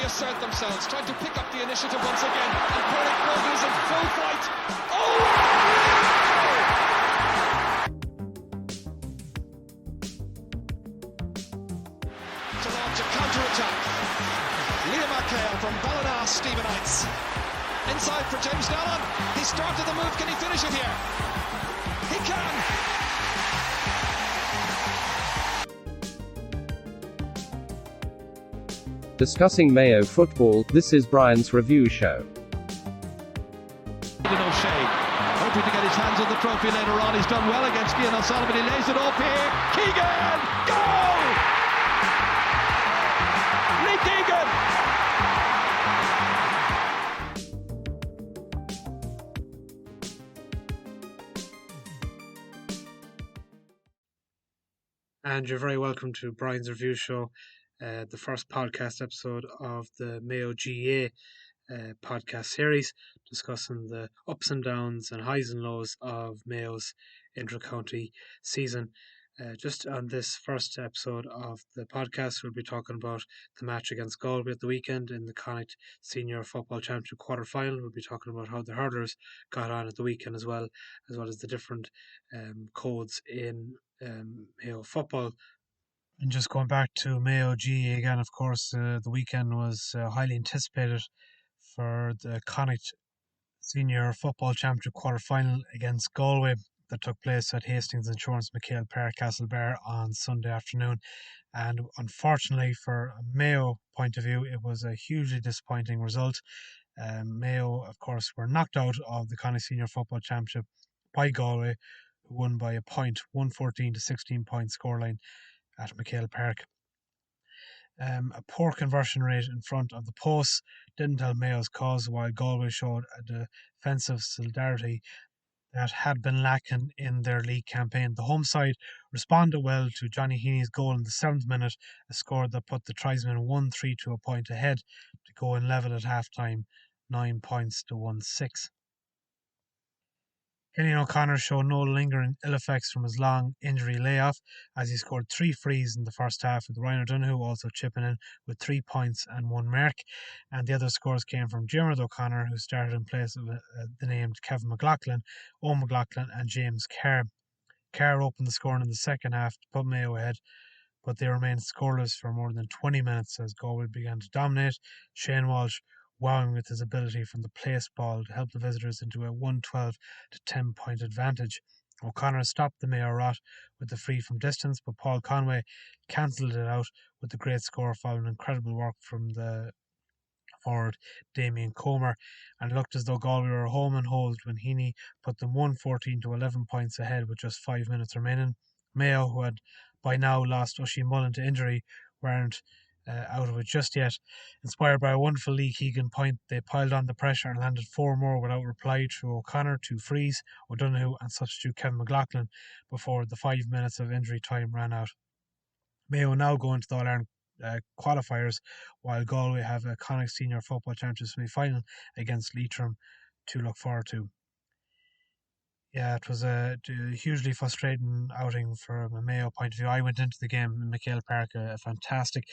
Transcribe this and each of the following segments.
reassert themselves, trying to pick up the initiative once again. And Cork is in full flight. To launch a counter-attack. McHale from Boland'S, Stephenites. Inside for James Nallon. He started the move. Can he finish it here? He can. Discussing Mayo football, this is Brian's review show. O'Shea, hoping to get his hands on the trophy later on. He's done well against Cian O'Sullivan. He lays it off here. Keegan! Goal! Lee Keegan! And you're very welcome to Brian's review show, the first podcast episode of the Mayo GAA podcast series, discussing the ups and downs and highs and lows of Mayo's inter-county season. Just on this first episode of the podcast, we'll be talking about the match against Galway at the weekend in the Connacht Senior Football Championship quarter-final. We'll be talking about how the hurlers got on at the weekend as well as the different codes in Mayo football. And just going back to Mayo GAA again, of course, the weekend was highly anticipated for the Connacht Senior Football Championship quarter-final against Galway that took place at Hastings Insurance McHale Park, Castlebar on Sunday afternoon. And unfortunately, for a Mayo point of view, it was a hugely disappointing result. Mayo, of course, were knocked out of the Connacht Senior Football Championship by Galway, who won by a point, 114 to 16 point scoreline at McHale Park. A poor conversion rate in front of the posts didn't help Mayo's cause, while Galway showed a defensive solidarity that had been lacking in their league campaign. The home side responded well to Johnny Heaney'S goal in the 7th minute, a score that put the tribesmen 1-3 to a point ahead to go in level at half-time, 9 points to 1-6. Kenny O'Connor showed no lingering ill effects from his long injury layoff as he scored 3 frees in the first half, with Ryan O'Donoghue also chipping in with 3 points and 1 mark. And the other scores came from Diarmuid O'Connor, who started in place of the named Kevin McLaughlin, Owen McLaughlin and James Kerr. Kerr opened the scoring in the second half to put Mayo ahead, but they remained scoreless for more than 20 minutes as Galway began to dominate. Shane Walsh wowing with his ability from the place ball to help the visitors into a 112 to 10 point advantage. O'Connor stopped the Mayo rot with the free from distance, but Paul Conway cancelled it out with the great score following incredible work from the forward Damien Comer, and it looked as though Galway were home and hold when Heaney put them 114 to 11 points ahead with just 5 minutes remaining. Mayo, who had by now lost Oisin Mullen to injury, weren't out of it just yet. Inspired by a wonderful Lee Keegan point, they piled on the pressure and landed 4 more without reply through O'Connor, 2 frees, O'Donoghue and substitute Kevin McLaughlin before the 5 minutes of injury time ran out. Mayo now go into the All-Ireland qualifiers, while Galway have a Connacht Senior Football Championship semi-final against Leitrim to look forward to. Yeah, it was a hugely frustrating outing from a Mayo point of view. I went into the game in McHale Park, a fantastic,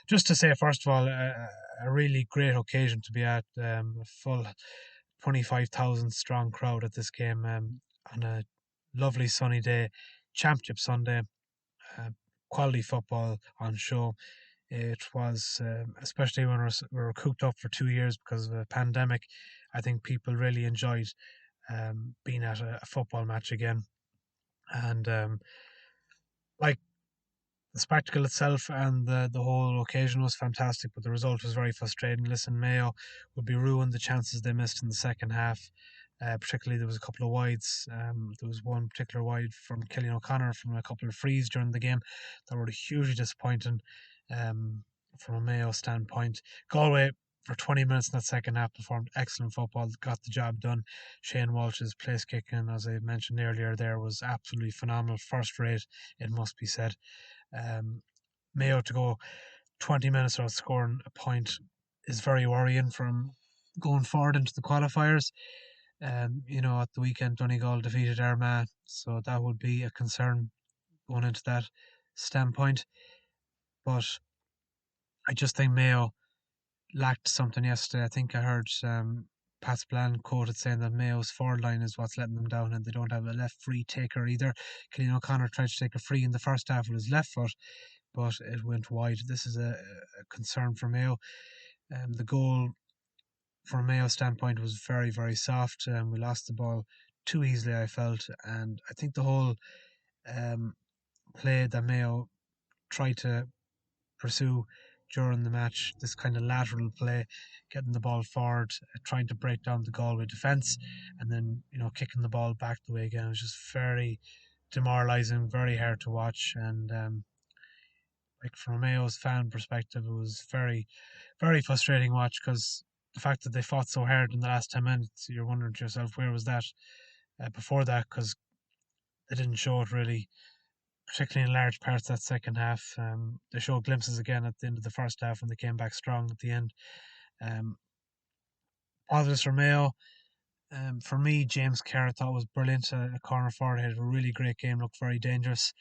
just to say, first of all, a really great occasion to be at, a full 25,000 strong crowd at this game on a lovely sunny day, Championship Sunday, quality football on show. It was, especially when we were cooped up for 2 years because of a pandemic, I think people really enjoyed being at a football match again. And like the spectacle itself and the whole occasion was fantastic, but the result was very frustrating. Listen, Mayo would be ruined the chances they missed in the second half. Particularly there was a couple of wides. There was one particular wide from Killian O'Connor from a couple of frees during the game that were hugely disappointing from a Mayo standpoint. Galway, for 20 minutes in that second half, performed excellent football, got the job done. Shane Walsh's place kicking, as I mentioned earlier, there was absolutely phenomenal, first rate, it must be said. Mayo to go 20 minutes without scoring a point is very worrying from going forward into the qualifiers. At the weekend, Donegal defeated Armagh, so that would be a concern going into that standpoint. But I just think Mayo lacked something yesterday. I think I heard Pat Spillane quoted saying that Mayo's forward line is what's letting them down, and they don't have a left free taker either. Cillian O'Connor tried to take a free in the first half with his left foot, but it went wide. This is a concern for Mayo. The goal from Mayo's standpoint was very, very soft. We lost the ball too easily, I felt, and I think the whole um, play that Mayo tried to pursue during the match, this kind of lateral play, getting the ball forward, trying to break down the Galway defence, and then kicking the ball back the way again. It was just very demoralising, very hard to watch, and like from a Mayo's fan perspective, it was very, very frustrating watch because the fact that they fought so hard in the last 10 minutes, you're wondering to yourself where was that before that, because they didn't show it really, particularly in large parts that second half. They showed glimpses again at the end of the first half when they came back strong at the end. Um, Positives for Mayo. For me, James Kerr I thought was brilliant. A corner forward, he had a really great game, looked very dangerous.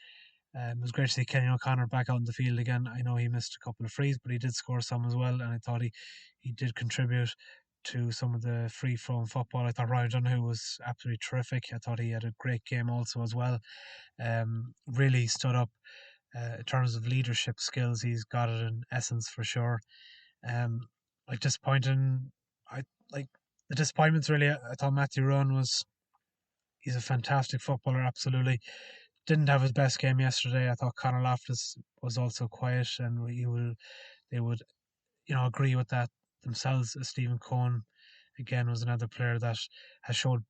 It was great to see Kenny O'Connor back out in the field again. I know he missed a couple of frees, but he did score some as well, and I thought he did contribute to some of the free flowing football. I thought Ryan Dunhu was absolutely terrific. I thought he had a great game also as well. Really stood up in terms of leadership skills. He's got it in essence for sure. Um, like disappointing. I like the disappointments really. I thought Matthew Rowan he's a fantastic footballer. Absolutely didn't have his best game yesterday. I thought Conor Loftus was also quiet, and they would agree with that themselves. Stephen Cohen again was another player that has showed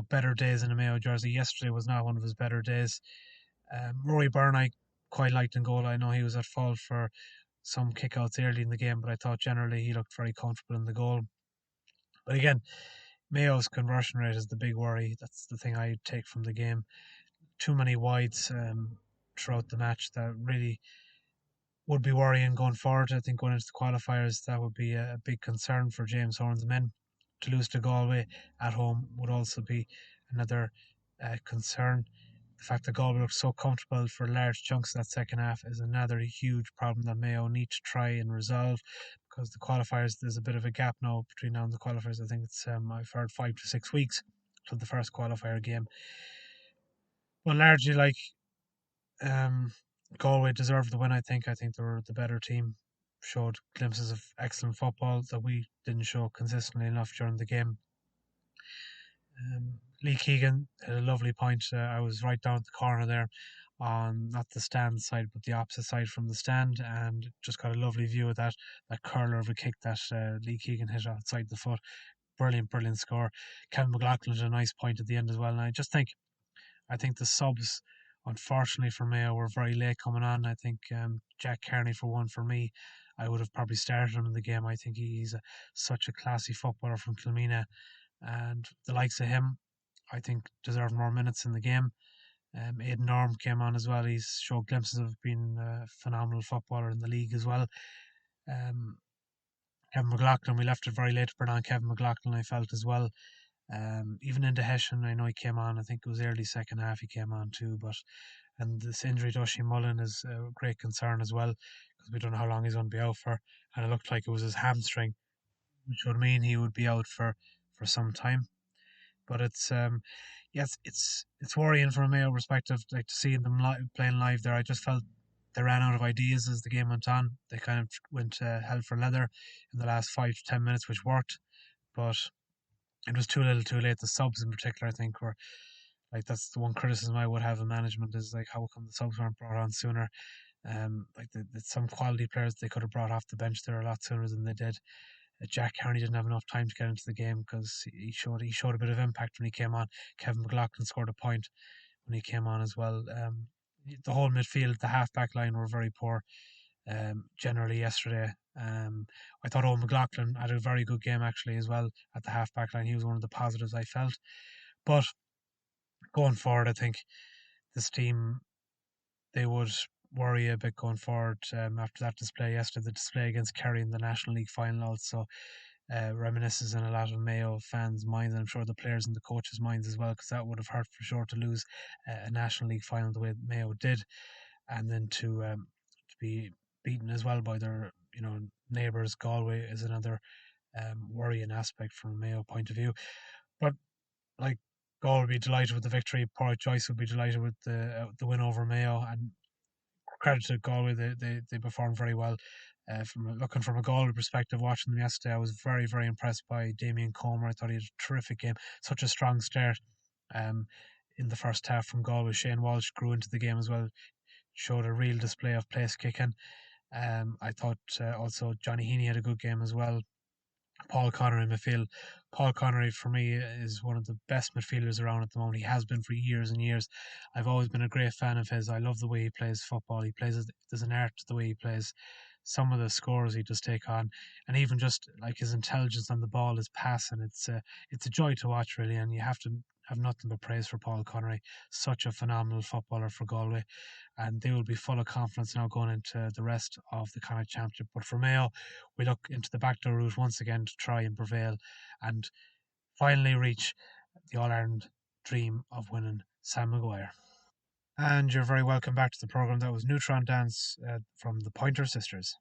better days in a Mayo jersey. Yesterday was not one of his better days. Rory Byrne I quite liked in goal. I know he was at fault for some kickouts early in the game, but I thought generally he looked very comfortable in the goal. But again, Mayo's conversion rate is the big worry. That's the thing I take from the game. Too many wides throughout the match that really would be worrying going forward. I think going into the qualifiers, that would be a big concern for James Horan's men. To lose to Galway at home would also be another concern. The fact that Galway looked so comfortable for large chunks of that second half is another huge problem that Mayo need to try and resolve, because the qualifiers, there's a bit of a gap now between now and the qualifiers. I think it's I've heard 5 to 6 weeks till the first qualifier game. But largely, like um, Galway deserved the win. I think they were the better team. Showed glimpses of excellent football that we didn't show consistently enough during the game. Lee Keegan had a lovely point. I was right down at the corner there, on not the stand side but the opposite side from the stand, and just got a lovely view of that curler of a kick that Lee Keegan hit outside the foot. Brilliant score. Kevin McLaughlin had a nice point at the end as well, and I think the subs, unfortunately for Mayo, were very late coming on. I think Jack Kearney, for one, for me, I would have probably started him in the game. I think he's such a classy footballer from Kilmina, and the likes of him, I think, deserve more minutes in the game. Aidan Orme came on as well. He's showed glimpses of being a phenomenal footballer in the league as well. Kevin McLaughlin, we left it very late to bring on Kevin McLaughlin, I felt as well. Even into Hessian, I know he came on. I think it was early second half he came on too. And this injury to Oisin Mullen is a great concern as well, because we don't know how long he's going to be out for. And it looked like it was his hamstring, which would mean he would be out for some time. But it's yes, it's worrying from a Mayo perspective, like to see them playing live there. I just felt they ran out of ideas as the game went on. They kind of went hell for leather in the last 5 to 10 minutes, which worked, but it was too little, too late. The subs in particular, I think, were like, that's the one criticism I would have of management, is like, how come the subs weren't brought on sooner? Like some quality players they could have brought off the bench there a lot sooner than they did. Jack Kearney didn't have enough time to get into the game because he showed a bit of impact when he came on. Kevin McLaughlin scored a point when he came on as well. The whole midfield, the half back line were very poor generally yesterday. I thought Owen McLaughlin had a very good game actually as well at the half back line. He was one of the positives I felt. But going forward, I think this team, they would worry a bit going forward after that display yesterday. The display against Kerry in the National League final also reminisces in a lot of Mayo fans' minds, and I'm sure the players and the coaches' minds as well, because that would have hurt for sure to lose a National League final the way Mayo did, and then to be beaten as well by their neighbours Galway is another worrying aspect from a Mayo point of view. But like, Galway will be delighted with the victory. Porrick Joyce will be delighted with the win over Mayo, and credit to Galway, they performed very well. Looking from a Galway perspective, watching them yesterday, I was very, very impressed by Damien Comer. I thought he had a terrific game, such a strong start in the first half from Galway. Shane Walsh grew into the game as well, showed a real display of place kicking. I thought also Johnny Heaney had a good game as well. Paul Connery in midfield. Paul Connery, for me, is one of the best midfielders around at the moment. He has been for years and years. I've always been a great fan of his. I love the way he plays football. There's an art to the way he plays. Some of the scores he does take on, and even just like his intelligence on the ball, his passing, it's a joy to watch, really. And you have to have nothing but praise for Paul Connery. Such a phenomenal footballer for Galway, and they will be full of confidence now going into the rest of the Connacht Championship. But for Mayo, we look into the backdoor route once again to try and prevail and finally reach the All-Ireland dream of winning Sam Maguire. And you're very welcome back to the programme. That was Neutron Dance from the Pointer Sisters.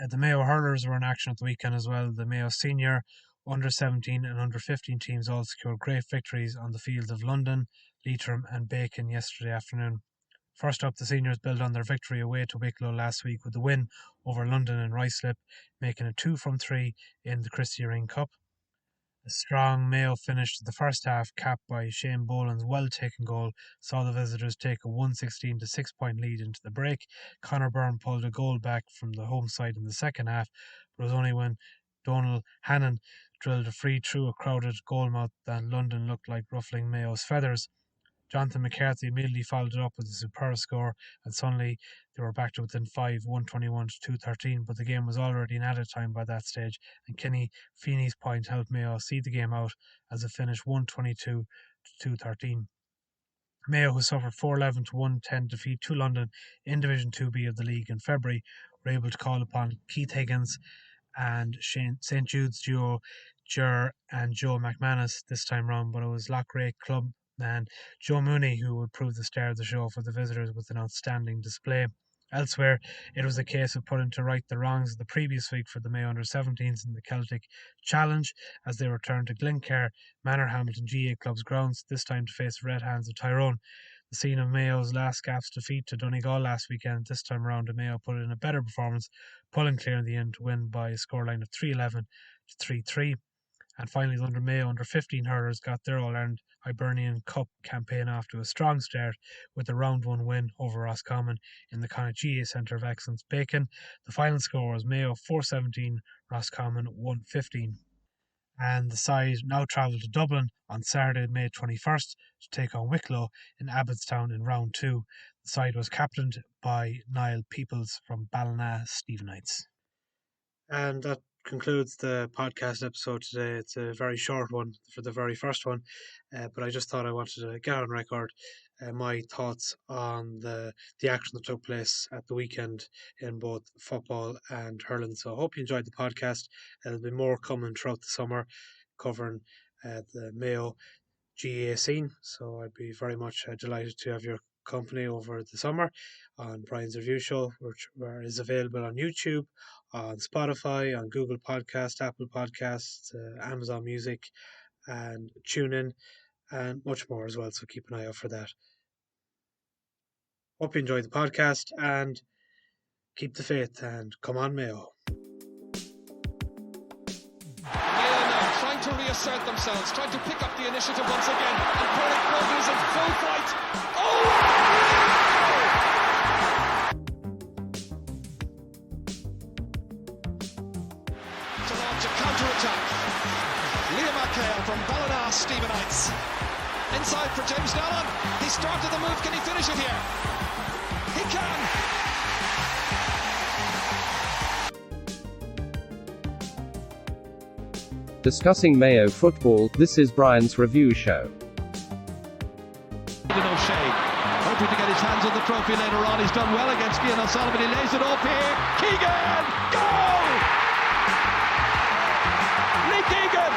The Mayo hurlers were in action at the weekend as well. The Mayo senior, under 17 and under 15 teams all secured great victories on the fields of London, Leitrim and Bacon yesterday afternoon. First up, the seniors built on their victory away to Wicklow last week with the win over London and Ruislip, making it 2 from 3 in the Christy Ring Cup. A strong Mayo finish to the first half, capped by Shane Boland's well-taken goal, saw the visitors take a 1-16 to 6-point lead into the break. Conor Byrne pulled a goal back from the home side in the second half, but it was only when Donal Hannon drilled a free through a crowded goalmouth that London looked like ruffling Mayo's feathers. Jonathan McCarthy immediately followed it up with a superb score, and suddenly they were back to within 5, 121 to 213, but the game was already in added time by that stage, and Kenny Feeney's point helped Mayo see the game out as it finished 122 to 213. Mayo, who suffered 4-11 to 110 defeat to London in Division 2B of the league in February, were able to call upon Keith Higgins and St Jude's duo Ger and Joe McManus this time round, but it was Loughrea club man Joe Mooney who would prove the star of the show for the visitors with an outstanding display. Elsewhere, it was a case of putting to right the wrongs of the previous week for the Mayo under-17s in the Celtic Challenge as they returned to Glencairn Manor Hamilton GAA club's grounds, this time to face the Red Hands of Tyrone. The scene of Mayo's last gaps defeat to Donegal last weekend, this time around Mayo put in a better performance, pulling clear in the end to win by a scoreline of 3-11 to 3-3. And finally, the Mayo under-15 hurlers got their All-Ireland Hibernian Cup campaign off to a strong start with a round 1 win over Roscommon in the Connacht GAA Centre of Excellence Bacon. The final score was Mayo 4-17, Roscommon 1-15. And the side now travel to Dublin on Saturday, May 21st to take on Wicklow in Abbottstown in round 2. The side was captained by Niall Peoples from Boland'S Stephenites. And that concludes the podcast episode today. It's a very short one for the very first one, but I just thought I wanted to get on record my thoughts on the action that took place at the weekend in both football and hurling. So I hope you enjoyed the podcast. There'll be more coming throughout the summer covering the Mayo GAA scene, so I'd be very much delighted to have your company over the summer on Brian's Review Show, which is available on YouTube, on Spotify, on Google Podcast, Apple Podcasts, Amazon Music, and TuneIn, and much more as well, so keep an eye out for that. Hope you enjoyed the podcast, and keep the faith, and come on Mayo. Mayo now trying to reassert themselves, trying to pick up the initiative once again, and Porrick Rugby is in full flight. To launch a counter-attack. McHale from Boland'S Stepheni'S. Inside for James Dallon. He started the move. Can he finish it here? He can. Discussing Mayo football, this is Brian's Review Show. O'Shea, hoping to get his hands on the trophy later on. He's done well against Cian O'Sullivan. He lays it off here. Keegan! Goal! Lee Keegan!